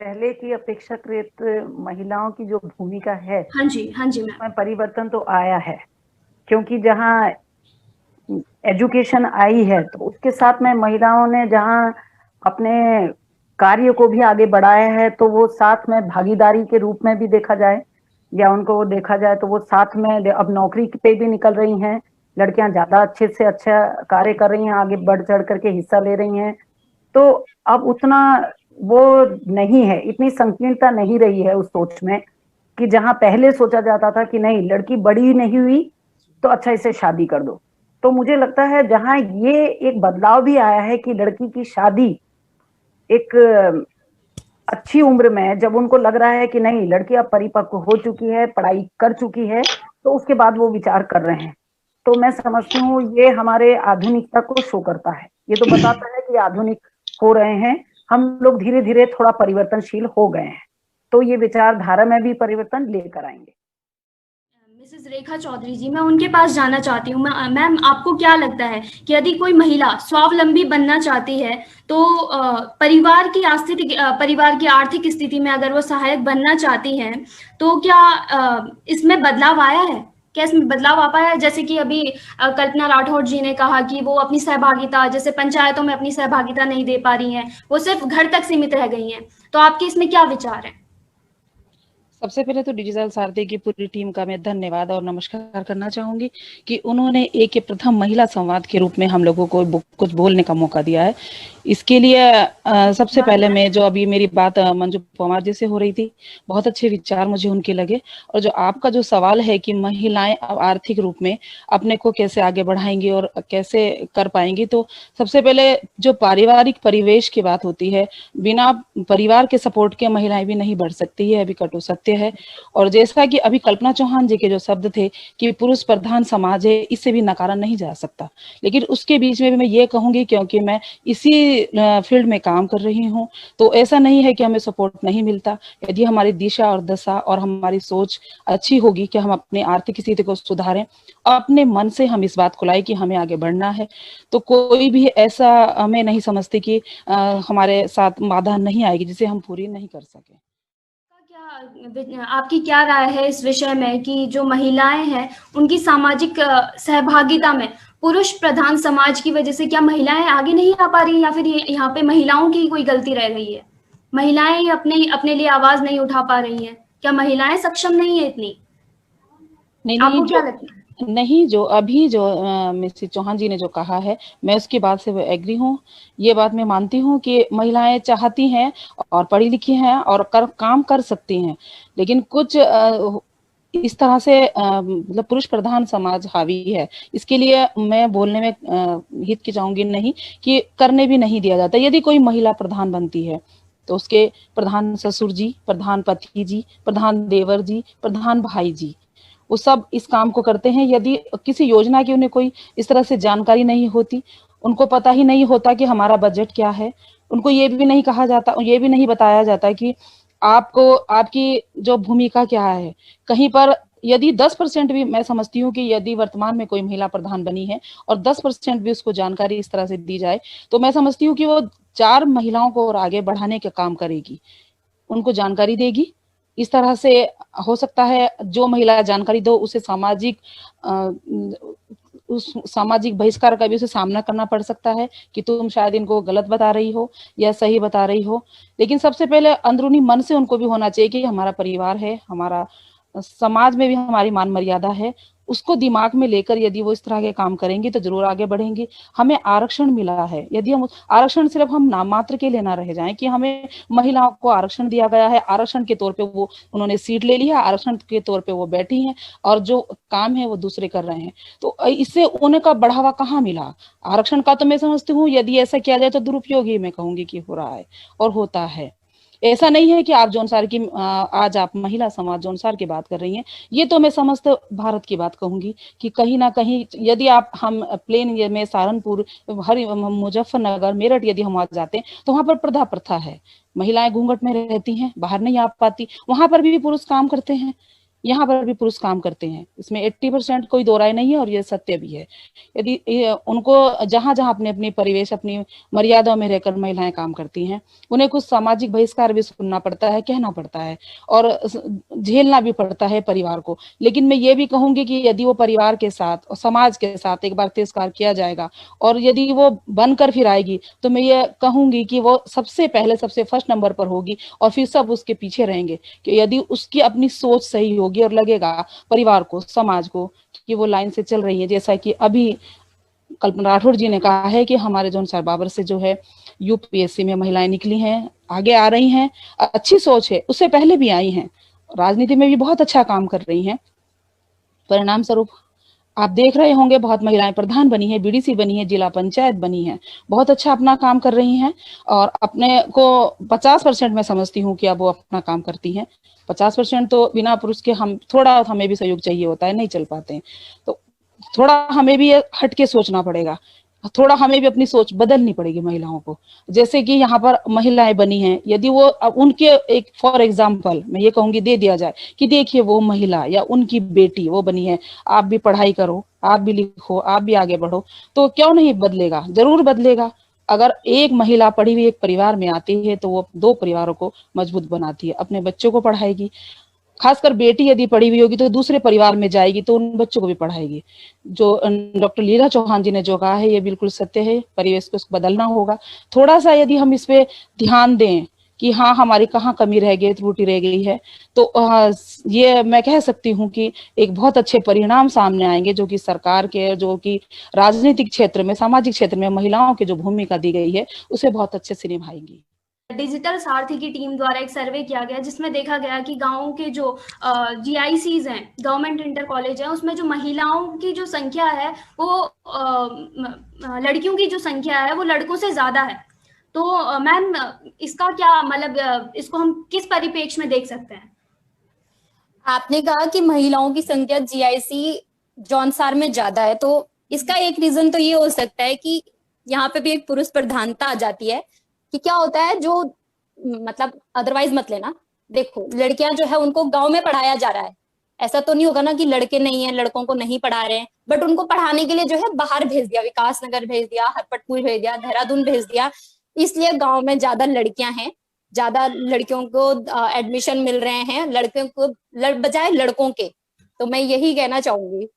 पहले की अपेक्षाकृत महिलाओं की जो भूमिका है हाँ जी, हाँ जी मैम। उसमें परिवर्तन तो आया है, क्योंकि जहाँ एजुकेशन आई है तो उसके साथ में महिलाओं ने जहाँ अपने कार्य को भी आगे बढ़ाया है, तो वो साथ में भागीदारी के रूप में भी देखा जाए या उनको देखा जाए तो वो साथ में अब नौकरी पे भी निकल रही हैं। लड़कियां ज्यादा अच्छे से अच्छा कार्य कर रही हैं, आगे बढ़ चढ़ करके हिस्सा ले रही हैं। तो अब उतना वो नहीं है, इतनी संकीर्णता नहीं रही है उस सोच में, कि जहां पहले सोचा जाता था कि नहीं लड़की बड़ी नहीं हुई तो अच्छा इसे शादी कर दो। तो मुझे लगता है जहां ये एक बदलाव भी आया है कि लड़की की शादी एक अच्छी उम्र में, जब उनको लग रहा है कि नहीं लड़की अब परिपक्व हो चुकी है, पढ़ाई कर चुकी है, तो उसके बाद वो विचार कर रहे हैं। तो मैं समझती हूँ ये हमारे आधुनिकता को शो करता है, ये तो बताता है कि आधुनिक हो रहे हैं हम लोग, धीरे धीरे थोड़ा परिवर्तनशील हो गए हैं। तो ये विचारधारा में भी परिवर्तन लेकर आएंगे। मिसेस रेखा चौधरी जी, मैं उनके पास जाना चाहती हूँ। मैम, आपको क्या लगता है कि यदि कोई महिला स्वावलंबी बनना चाहती है, तो परिवार की आर्थिक स्थिति में अगर वो सहायक बनना चाहती हैं, तो क्या इसमें बदलाव आया है? क्या इसमें बदलाव आ पाया है? जैसे कि अभी कल्पना राठौर जी ने कहा कि वो अपनी सहभागिता, जैसे पंचायतों में अपनी सहभागिता नहीं दे पा रही हैं, वो सिर्फ घर तक सीमित रह गई हैं। तो आपके इसमें क्या विचार हैं? सबसे पहले तो डिजिटल सारथी की पूरी टीम का मैं धन्यवाद और नमस्कार करना चाहूंगी कि उन्होंने एक ये प्रथम महिला संवाद के रूप में हम लोगों को कुछ बोलने का मौका दिया है। इसके लिए सबसे पहले मैं जो अभी मेरी बात मंजू पवार जी से हो रही थी, बहुत अच्छे विचार मुझे उनके लगे। और जो आपका जो सवाल है कि महिलाएं अब आर्थिक रूप में अपने को कैसे आगे बढ़ाएंगी और कैसे कर पाएंगी, तो सबसे पहले जो पारिवारिक परिवेश की बात होती है, बिना परिवार के सपोर्ट के महिलाएं भी नहीं बढ़ सकती है, अभी कटु सत्य है। और जैसा कि अभी कल्पना चौहान जी के जो शब्द थे कि पुरुष प्रधान समाज है, इससे भी नकारा नहीं जा सकता। लेकिन उसके बीच में भी मैं ये कहूंगी, क्योंकि मैं इसी फील्ड में काम कर रही हूँ, तो ऐसा नहीं है कि हमें सपोर्ट नहीं मिलता। यदि हमारी दिशा और दशा और हमारी सोच अच्छी होगी कि हम अपनी आर्थिक स्थिति को सुधारें, अपने मन से हम इस बात को लाए कि हमें आगे बढ़ना है, तो कोई भी ऐसा हमें नहीं समझती कि हमारे साथ बाधा नहीं आएगी जिसे हम पूरी नहीं कर सके। आपकी क्या राय है इस विषय में कि जो महिलाएं हैं, उनकी सामाजिक सहभागिता में पुरुष प्रधान समाज की वजह से क्या महिलाएं आगे नहीं आ पा रही, या फिर यहाँ पे महिलाओं की कोई गलती रह गई है? महिलाएं अपने अपने लिए आवाज नहीं उठा पा रही हैं? क्या महिलाएं सक्षम नहीं है इतनी? नहीं नहीं आपको क्या जो लगता है? नहीं जो अभी जो मिसेस चौहान जी ने जो कहा है, मैं उसकी बात से एग्री हूँ। ये बात मैं मानती हूँ कि महिलाएं चाहती हैं और पढ़ी लिखी हैं और काम कर सकती हैं, लेकिन कुछ इस तरह से मतलब पुरुष प्रधान समाज हावी है। इसके लिए मैं बोलने में हिचकिचाऊंगी नहीं कि करने भी नहीं दिया जाता। यदि कोई महिला प्रधान बनती है तो उसके प्रधान ससुर जी, प्रधान पति जी, प्रधान देवर जी, प्रधान भाई जी, वो सब इस काम को करते हैं। यदि किसी योजना की उन्हें कोई इस तरह से जानकारी नहीं होती, उनको पता ही नहीं होता कि हमारा बजट क्या है, उनको ये भी नहीं कहा जाता, ये भी नहीं बताया जाता कि आपको आपकी जो भूमिका क्या है। कहीं पर यदि 10% भी, मैं समझती हूँ कि यदि वर्तमान में कोई महिला प्रधान बनी है और 10% भी उसको जानकारी इस तरह से दी जाए, तो मैं समझती हूँ कि वो 4 महिलाओं को और आगे बढ़ाने का काम करेगी, उनको जानकारी देगी। इस तरह से हो सकता है जो महिला जानकारी दो उसे उस सामाजिक बहिष्कार का भी उसे सामना करना पड़ सकता है कि तुम शायद इनको गलत बता रही हो या सही बता रही हो। लेकिन सबसे पहले अंदरूनी मन से उनको भी होना चाहिए कि हमारा परिवार है, हमारा समाज में भी हमारी मान मर्यादा है। उसको दिमाग में लेकर यदि वो इस तरह के काम करेंगी तो जरूर आगे बढ़ेंगी। हमें आरक्षण मिला है, यदि हम आरक्षण सिर्फ हम नाम मात्र के लिए ना रह जाएं कि हमें महिलाओं को आरक्षण दिया गया है, आरक्षण के तौर पे वो उन्होंने सीट ले लिया, आरक्षण के तौर पे वो बैठी हैं और जो काम है वो दूसरे कर रहे हैं, तो इससे उनका बढ़ावा कहाँ मिला? आरक्षण का तो मैं समझती हूँ यदि ऐसा किया जाए तो दुरुपयोग ही मैं कहूंगी कि हो रहा है और होता है। ऐसा नहीं है कि आप जौनसार की आज आप महिला समाज जौनसार की बात कर रही हैं, ये तो मैं समस्त भारत की बात कहूंगी कि कहीं ना कहीं यदि आप हम प्लेन ये में सहारनपुर, हर मुजफ्फरनगर, मेरठ यदि हम वहां जाते हैं तो वहां पर प्रथा प्रथा है, महिलाएं घूंघट में रहती हैं, बाहर नहीं आ पाती, वहां पर भी पुरुष काम करते हैं। यहाँ पर भी पुरुष काम करते हैं, इसमें 80% कोई दो राय नहीं है और ये सत्य भी है। यदि उनको जहां जहां अपने अपने परिवेश, अपनी मर्यादाओं में रहकर महिलाएं काम करती हैं, उन्हें कुछ सामाजिक बहिष्कार भी सुनना पड़ता है, कहना पड़ता है और झेलना भी पड़ता है परिवार को। लेकिन मैं ये भी कहूंगी कि यदि वो परिवार के साथ और समाज के साथ एक बार तिरस्कार किया जाएगा और यदि वो बनकर फिर आएगी, तो मैं ये कहूंगी कि वो सबसे पहले, सबसे फर्स्ट नंबर पर होगी और फिर सब उसके पीछे रहेंगे। कि यदि उसकी अपनी सोच सही होगी और लगेगा परिवार को, समाज को कि वो लाइन से चल रही है, जैसा कि अभी कल्पना राठौड़ जी ने कहा है कि हमारे जौन सर बाबर से जो है यूपीएससी में महिलाएं निकली हैं, आगे आ रही हैं, अच्छी सोच है, उससे पहले भी आई हैं, राजनीति में भी बहुत अच्छा काम कर रही हैं। परिणाम स्वरूप आप देख रहे होंगे बहुत महिलाएं प्रधान बनी है, बीडीसी बनी है, जिला पंचायत बनी है, बहुत अच्छा अपना काम कर रही हैं और अपने को 50% मैं समझती हूँ कि अब वो अपना काम करती हैं। 50% तो बिना पुरुष के हम थोड़ा हमें भी सहयोग चाहिए होता है, नहीं चल पाते हैं, तो थोड़ा हमें भी हट के सोचना पड़ेगा, थोड़ा हमें भी अपनी सोच बदलनी पड़ेगी महिलाओं को। जैसे कि यहाँ पर महिलाएं बनी हैं, यदि वो उनके एक फॉर एग्जाम्पल मैं ये कहूंगी दे दिया जाए कि देखिए वो महिला या उनकी बेटी वो बनी है, आप भी पढ़ाई करो, आप भी लिखो, आप भी आगे बढ़ो, तो क्यों नहीं बदलेगा, जरूर बदलेगा। अगर एक महिला पढ़ी हुई एक परिवार में आती है तो वो दो परिवारों को मजबूत बनाती है, अपने बच्चों को पढ़ाएगी, खासकर बेटी यदि पढ़ी हुई होगी तो दूसरे परिवार में जाएगी तो उन बच्चों को भी पढ़ाएगी। जो डॉक्टर लीला चौहान जी ने जो कहा है ये बिल्कुल सत्य है, परिवेश को बदलना होगा। थोड़ा सा यदि हम इस पे ध्यान दें कि हाँ हमारी कहाँ कमी रह गई, त्रुटि रह गई है, तो ये मैं कह सकती हूँ कि एक बहुत अच्छे परिणाम सामने आएंगे, जो कि सरकार के, जो कि राजनीतिक क्षेत्र में, सामाजिक क्षेत्र में महिलाओं की जो भूमिका दी गई है उसे बहुत अच्छे से निभाएंगी। डिजिटल सारथी की टीम द्वारा एक सर्वे किया गया जिसमें देखा गया कि गांवों के जो जीआईसीज हैं, गवर्नमेंट इंटर कॉलेज है, उसमें जो महिलाओं की जो संख्या है वो लड़कियों की जो संख्या है वो लड़कों से ज्यादा है। तो मैम इसका क्या मतलब, इसको हम किस परिप्रेक्ष्य में देख सकते हैं? आपने कहा कि महिलाओं की संख्या जीआईसी जौनसार में ज्यादा है, तो इसका एक रीजन तो ये हो सकता है कि यहाँ पे भी एक पुरुष प्रधानता आ जाती है। कि क्या होता है, जो मतलब अदरवाइज मत लेना, देखो लड़कियां जो है उनको गांव में पढ़ाया जा रहा है, ऐसा तो नहीं होगा ना कि लड़के नहीं है, लड़कों को नहीं पढ़ा रहे हैं, बट उनको पढ़ाने के लिए जो है बाहर भेज दिया, विकास नगर भेज दिया, हरपटपुर भेज दिया, देहरादून भेज दिया, इसलिए गांव में ज्यादा लड़कियां हैं, ज्यादा लड़कियों को एडमिशन मिल रहे हैं, लड़कियों को बजाय लड़कों के। तो मैं यही कहना चाहूंगी।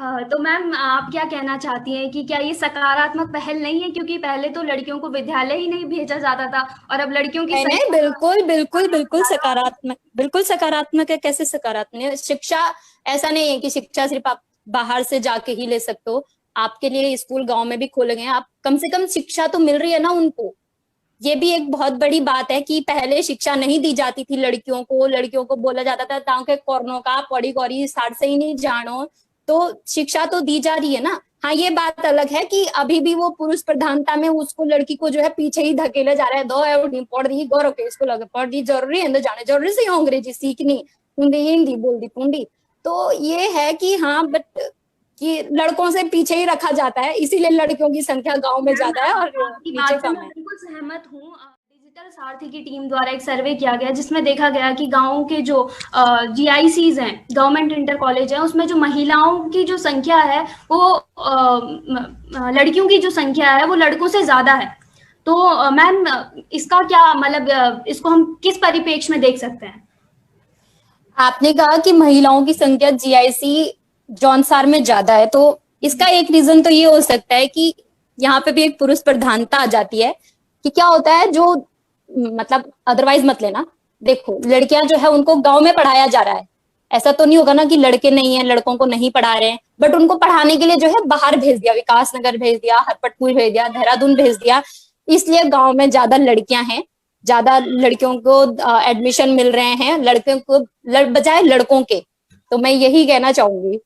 तो मैम आप क्या कहना चाहती हैं कि क्या ये सकारात्मक पहल नहीं है, क्योंकि पहले तो लड़कियों को विद्यालय ही नहीं भेजा जाता था और अब लड़कियों की नहीं, बिल्कुल बिल्कुल बिल्कुल सकारात्मक, बिल्कुल सकारात्मक है। कैसे सकारात्मक है? शिक्षा ऐसा नहीं है कि शिक्षा सिर्फ आप बाहर से जाके ही ले सकते हो, आपके लिए स्कूल गांव में भी खोले गए हैं, आप कम से कम शिक्षा तो मिल रही है ना उनको। ये भी एक बहुत बड़ी बात है कि पहले शिक्षा नहीं दी जाती थी लड़कियों को बोला जाता था ताकि कोरोना का पढ़ी गौरी साठ से ही नहीं जानो, तो शिक्षा तो दी जा रही है ना। हाँ, ये बात अलग है कि अभी भी वो पुरुष प्रधानता में उसको लड़की को जो है पीछे ही धकेले जा रहा है। दो पढ़ दी गौरव के इसको लगे पढ़ दी जरूरी है, जाने जरूरी से अंग्रेजी सीखनी, हिंदी बोल दी पुंडी। तो ये है कि हाँ, बट कि लड़कों से पीछे ही रखा जाता है, इसीलिए लड़कियों की संख्या गांव में ज्यादा है और नीचे कम है। बिल्कुल सहमत हूँ। डिजिटल सारथी की टीम द्वारा एक सर्वे किया गया जिसमें देखा गया कि गांवों के जो जीआईसीज हैं, गवर्नमेंट इंटर कॉलेज है, उसमें जो महिलाओं की जो संख्या है वो लड़कियों की जो संख्या है वो लड़कों से ज्यादा है। तो मैम इसका क्या मतलब, इसको हम किस परिप्रेक्ष्य में देख सकते हैं? आपने कहा कि महिलाओं की संख्या जीआईसी जौनसार में ज्यादा है, तो इसका एक रीजन तो ये हो सकता है कि यहाँ पे भी एक पुरुष प्रधानता आ जाती है। कि क्या होता है, जो मतलब अदरवाइज मत लेना, देखो लड़कियां जो है उनको गांव में पढ़ाया जा रहा है, ऐसा तो नहीं होगा ना कि लड़के नहीं है, लड़कों को नहीं पढ़ा रहे हैं, बट उनको पढ़ाने के लिए जो है बाहर भेज दिया, विकास नगर भेज दिया, हरपटपुर भेज दिया, देहरादून भेज दिया, इसलिए गांव में ज्यादा लड़कियां हैं, ज्यादा लड़कियों को एडमिशन मिल रहे हैं, लड़कियों को बजाय लड़कों के। तो मैं यही कहना चाहूंगी।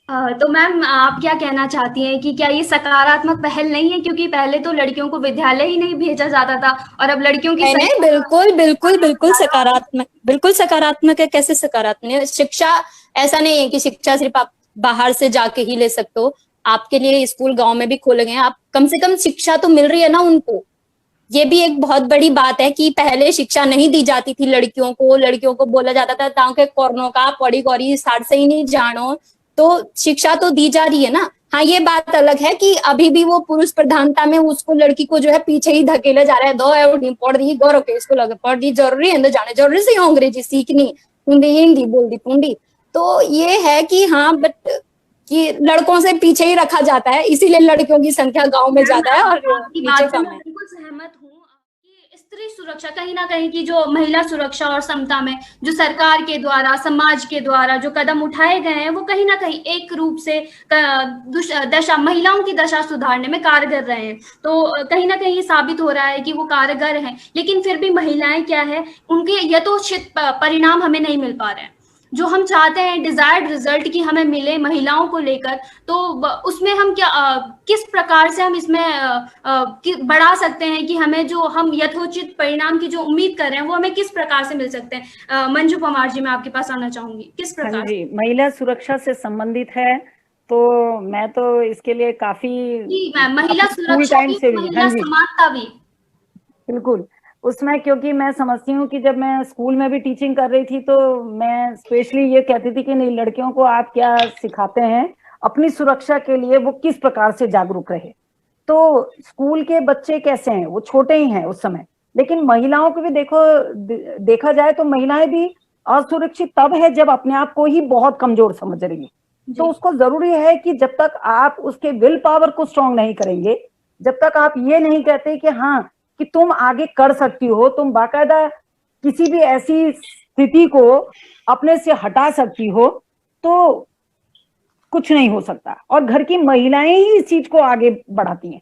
तो मैम आप क्या कहना चाहती हैं कि क्या ये सकारात्मक पहल नहीं है, क्योंकि पहले तो लड़कियों को विद्यालय ही नहीं भेजा जाता था और अब लड़कियों की नहीं, बिल्कुल बिल्कुल बिल्कुल सकारात्मक, बिल्कुल सकारात्मक है। कैसे सकारात्मक है? शिक्षा ऐसा नहीं है कि शिक्षा सिर्फ आप बाहर से जाके ही ले सकते हो, आपके लिए स्कूल गांव में भी खोले गए हैं, आप कम से कम शिक्षा तो मिल रही है ना उनको। ये भी एक बहुत बड़ी बात है कि पहले शिक्षा नहीं दी जाती थी लड़कियों को बोला जाता था ताकि कोरोना का पड़ी गौरी साठ से ही नहीं जानो। तो शिक्षा तो दी जा रही है ना। हाँ, ये बात अलग है कि अभी भी वो पुरुष प्रधानता में उसको लड़की को जो है पीछे ही धकेले जा रहे हैं। दो पढ़ दी गौरव के स्कूल अगर पढ़ दी जरूरी है जाने जरूरी से अंग्रेजी सीखनी हिंदी बोल दी पूंडी। तो ये है कि हाँ बट कि लड़कों से पीछे ही रखा जाता है, इसीलिए लड़कियों की संख्या गांव में ज्यादा है और आपकी नीचे बात से कम मैं है। बिल्कुल सहमत हूँ कि स्त्री सुरक्षा कहीं ना कहीं की जो महिला सुरक्षा और समता में जो सरकार के द्वारा समाज के द्वारा जो कदम उठाए गए हैं वो कहीं ना कहीं एक रूप से दशा महिलाओं की दशा सुधारने में कारगर रहे हैं। तो कहीं ना कहीं ये साबित हो रहा है कि वो कारगर हैं, लेकिन फिर भी महिलाएं क्या है उनके यथोचित परिणाम हमें नहीं मिल पा रहे हैं जो हम चाहते हैं डिजायर्ड रिजल्ट की हमें मिले महिलाओं को लेकर। तो उसमें हम क्या किस प्रकार से हम इसमें बढ़ा सकते हैं कि हमें जो हम यथोचित परिणाम की जो उम्मीद कर रहे हैं वो हमें किस प्रकार से मिल सकते हैं। मंजू पवार जी, मैं आपके पास आना चाहूंगी, किस प्रकार हाँ जी, महिला सुरक्षा से संबंधित है तो मैं तो इसके लिए काफी जी मैम, महिला अपने स्कूल सुरक्षा टाइम भी से भी, महिला हाँ जी समानता भी। बिल्कुल, उसमें क्योंकि मैं समझती हूँ कि जब मैं स्कूल में भी टीचिंग कर रही थी तो मैं स्पेशली ये कहती थी कि नहीं, लड़कियों को आप क्या सिखाते हैं अपनी सुरक्षा के लिए वो किस प्रकार से जागरूक रहे। तो स्कूल के बच्चे कैसे हैं, वो छोटे ही हैं उस समय, लेकिन महिलाओं को भी देखा जाए तो महिलाएं भी असुरक्षित तब है जब अपने आप को ही बहुत कमजोर समझ रही है। तो उसको जरूरी है कि जब तक आप उसके विल पावर को स्ट्रांग नहीं करेंगे, जब तक आप ये नहीं कहते कि हाँ कि तुम आगे कर सकती हो, तुम बाकायदा किसी भी ऐसी स्थिति को अपने से हटा सकती हो, तो कुछ नहीं हो सकता। और घर की महिलाएं ही इस चीज को आगे बढ़ाती हैं।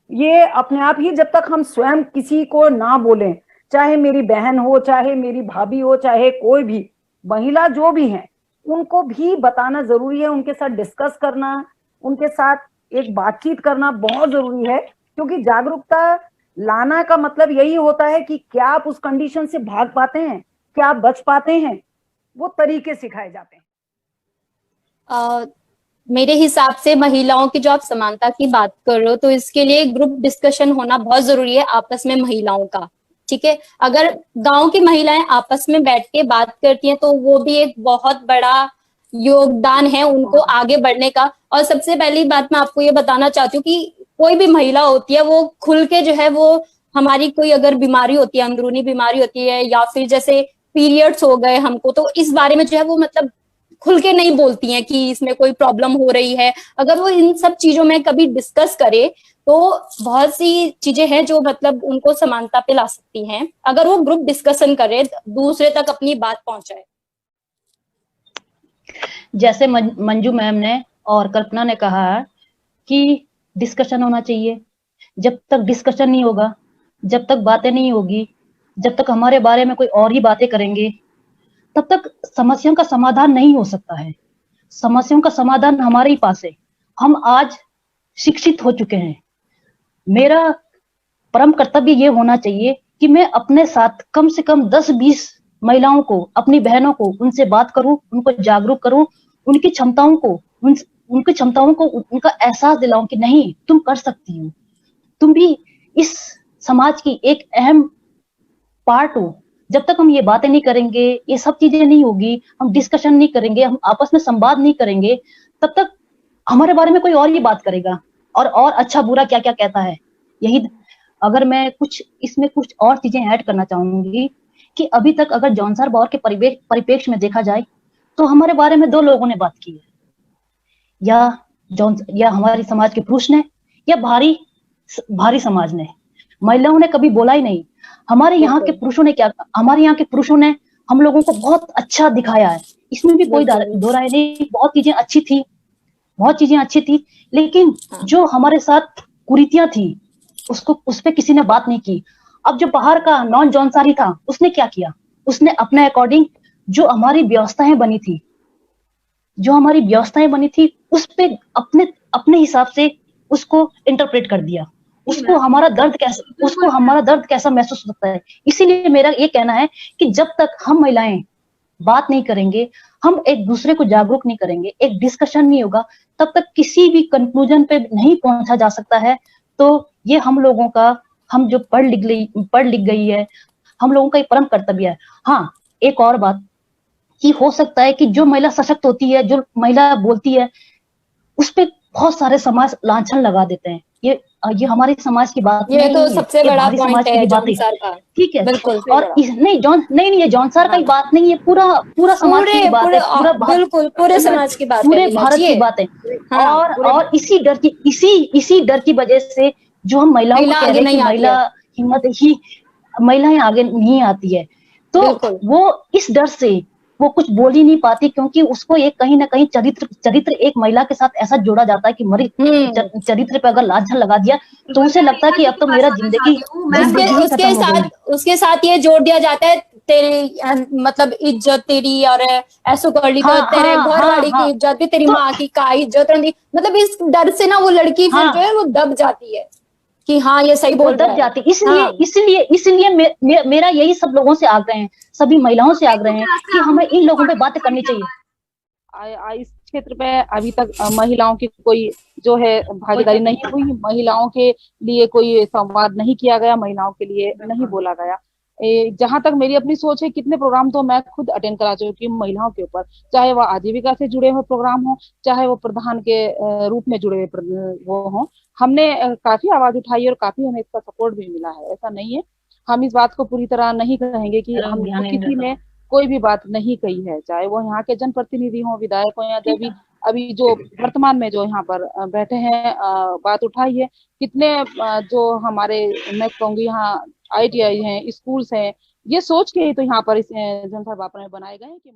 ये अपने आप ही, जब तक हम स्वयं किसी को ना बोलें, चाहे मेरी बहन हो, चाहे मेरी भाभी हो, चाहे कोई भी महिला जो भी है, उनको भी बताना जरूरी है, उनके साथ डिस्कस करना, उनके साथ एक बातचीत करना बहुत जरूरी है। क्योंकि जागरूकता लाना का मतलब यही होता है कि क्या आप उस कंडीशन से भाग पाते हैं, क्या आप बच पाते हैं, वो तरीके सिखाए जाते हैं। मेरे हिसाब से महिलाओं की जो आप समानता की बात कर रहे हो तो इसके लिए ग्रुप डिस्कशन होना बहुत जरूरी है आपस में महिलाओं का। ठीक है, अगर गांव की महिलाएं आपस में बैठ के बात करती हैं तो वो भी एक बहुत बड़ा योगदान है उनको आगे बढ़ने का। और सबसे पहली बात मैं आपको ये बताना चाहती हूँ कि कोई भी महिला होती है वो खुल के जो है वो हमारी कोई अगर बीमारी होती है, अंदरूनी बीमारी होती है या फिर जैसे पीरियड्स हो गए हमको, तो इस बारे में जो है वो मतलब खुल के नहीं बोलती हैं कि इसमें कोई प्रॉब्लम हो रही है। अगर वो इन सब चीजों में कभी डिस्कस करे तो बहुत सी चीजें हैं जो मतलब उनको समानता पे ला सकती हैं, अगर वो ग्रुप डिस्कशन करे, दूसरे तक अपनी बात पहुंचाए। जैसे मंजू मैम ने और कल्पना ने कहा कि डिस्कशन होना चाहिए। जब तक डिस्कशन नहीं होगा, जब तक बातें नहीं होगी, जब तक हमारे बारे में कोई और ही बातें करेंगे, तब तक समस्याओं का समाधान नहीं हो सकता है। समस्याओं का समाधान हमारे ही पास है। हम आज शिक्षित हो चुके हैं। मेरा परम कर्तव्य ये होना चाहिए कि मैं अपने साथ कम से कम 10-20 महिलाओं को, अपनी बहनों को, उनसे बात करूं, उनको जागरूक करूं, उनकी क्षमताओं को उनका एहसास दिलाऊं कि नहीं, तुम कर सकती हो, तुम भी इस समाज की एक अहम पार्ट हो। जब तक हम ये बातें नहीं करेंगे, ये सब चीजें नहीं होगी, हम डिस्कशन नहीं करेंगे, हम आपस में संवाद नहीं करेंगे, तब तक हमारे बारे में कोई और ही बात करेगा और अच्छा बुरा क्या क्या कहता है। यही, अगर मैं इसमें कुछ और चीजें ऐड करना चाहूंगी कि अभी तक अगर जॉनसन बॉर के परिप्रेक्ष्य में देखा जाए तो हमारे बारे में 2 लोगों ने बात की है, या हमारे समाज के पुरुष ने या भारी समाज ने। महिलाओं ने कभी बोला ही नहीं। हमारे यहाँ के पुरुषों ने हम लोगों को बहुत अच्छा दिखाया है, इसमें भी कोई दो राय नहीं। बहुत चीजें अच्छी थी, लेकिन जो हमारे साथ कुरीतियां थी उस पे किसी ने बात नहीं की। अब जो बाहर का नॉन जॉनसारी था, उसने क्या किया, उसने अपने अकॉर्डिंग जो हमारी व्यवस्थाएं बनी थी उस पे अपने हिसाब से उसको इंटरप्रेट कर दिया। उसको हमारा दर्द कैसा महसूस होता है। इसीलिए मेरा ये कहना है कि जब तक हम महिलाएं बात नहीं करेंगे, हम एक दूसरे को जागरूक नहीं करेंगे, एक डिस्कशन नहीं होगा, तब तक किसी भी कंक्लूजन पे नहीं पहुंचा जा सकता है। तो ये हम लोगों का हम जो पढ़ लिख गई है, हम लोगों का ये परम कर्तव्य है। हाँ, एक और बात कि हो सकता है कि जो महिला सशक्त होती है, जो महिला बोलती है, उस पे बहुत सारे समाज लांछन लगा देते हैं। ये हमारे समाज की बात ये नहीं तो है, सबसे ये बड़ा बाहरी पॉइंट समाज की है भी बात जॉन है। सर का। ठीक है, बिल्कुल और नहीं ये जॉन सर का ही बात नहीं है, पूरा समाज की पूरे भी बात है, बिल्कुल पूरे समाज की बात है, पूरे लीला भारत जी। की बात है। हाँ, और इसी डर की वजह से जो हम महिलाओं को महिला कह आगे रहे हैं कि नहीं आती है। हिम्मत ही महिलाएं आगे नहीं आती है, तो बिल्कुल। वो इस डर से वो कुछ बोल ही नहीं पाती, क्योंकि उसको एक कहीं ना कहीं चरित्र एक महिला के साथ ऐसा जोड़ा जाता है कि मरी चरित्र पे अगर लांछन लगा दिया तो उसे लगता है कि अब तो मेरा जिंदगी ही खत्म हो गई। उसके साथ ये जोड़ दिया जाता है, तेरी मतलब इज्जत तेरी, और ऐसो कर ली तो तेरे घर वाली की इज्जत भी, तेरी माँ की का इज्जत रही, मतलब इस डर से ना वो लड़की फिर जो है वो दब जाती है कि हाँ ये सही बोल रहा है। जाती। इसलिए मेरा यही सब लोगों से आग्रह है, सभी महिलाओं से आग्रह है कि हमें इन लोगों पे बातें करनी चाहिए। इस क्षेत्र पे अभी तक महिलाओं की कोई जो है भागीदारी नहीं हुई, महिलाओं के लिए कोई संवाद नहीं किया गया, महिलाओं के लिए नहीं बोला गया। जहां तक मेरी अपनी सोच है, कितने प्रोग्राम तो मैं खुद अटेंड करा चुकी हूँ महिलाओं के ऊपर, चाहे वो आजीविका से जुड़े हुए प्रोग्राम हो, चाहे वो प्रधान के रूप में जुड़े हुए वो हो। हमने काफी आवाज उठाई और काफी हमें इसका सपोर्ट भी मिला है, ऐसा नहीं है। हम इस बात को पूरी तरह नहीं कहेंगे कि हम किसी ने कोई भी बात नहीं कही है, चाहे वो यहाँ के जनप्रतिनिधि हो, विधायक हो, या अभी जो वर्तमान में जो यहाँ पर बैठे हैं, बात उठाई है। कितने जो हमारे, मैं कहूंगी यहाँ ITI हैं, स्कूल्स हैं, ये सोच के ही तो यहाँ पर इस जनता वापन में बनाए गए हैं कि